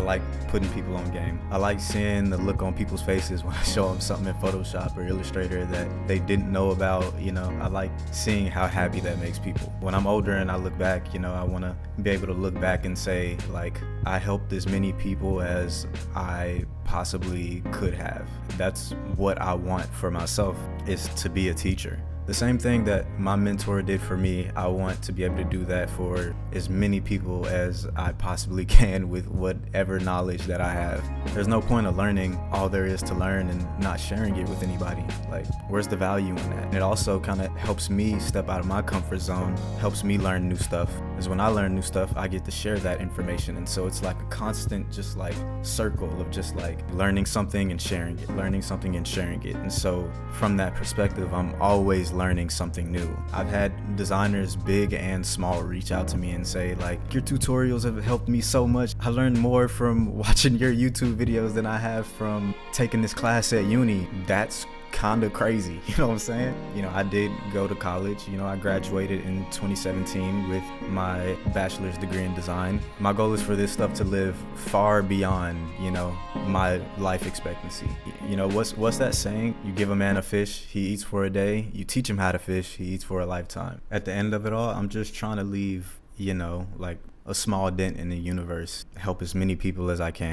like putting people on game. I like seeing the look on people's faces when I show them something in Photoshop or Illustrator that they didn't know about. You know, I like seeing how happy that makes people. When I'm older and I look back, you know, I want to be able to look back and say, like, I helped as many people as I possibly could have. That's what I want for myself, is to be a teacher. The same thing that my mentor did for me, I want to be able to do that for as many people as I possibly can with whatever knowledge that I have. There's no point of learning all there is to learn and not sharing it with anybody. Like, where's the value in that? And it also kind of helps me step out of my comfort zone, helps me learn new stuff. Because when I learn new stuff, I get to share that information. And so it's like a constant just like circle of just like learning something and sharing it, learning something and sharing it. And so from that perspective, I'm always learning something new. I've had designers big and small reach out to me and say, like, your tutorials have helped me so much. I learned more from watching your YouTube videos than I have from taking this class at uni. That's kind of crazy, you know what I'm saying? You know, I did go to college. You know, I graduated in 2017 with my bachelor's degree in design. My goal is for this stuff to live far beyond, you know, my life expectancy. You know, what's that saying? You give a man a fish, he eats for a day. You teach him how to fish, he eats for a lifetime. At the end of it all, I'm just trying to leave, you know, like a small dent in the universe, help as many people as I can.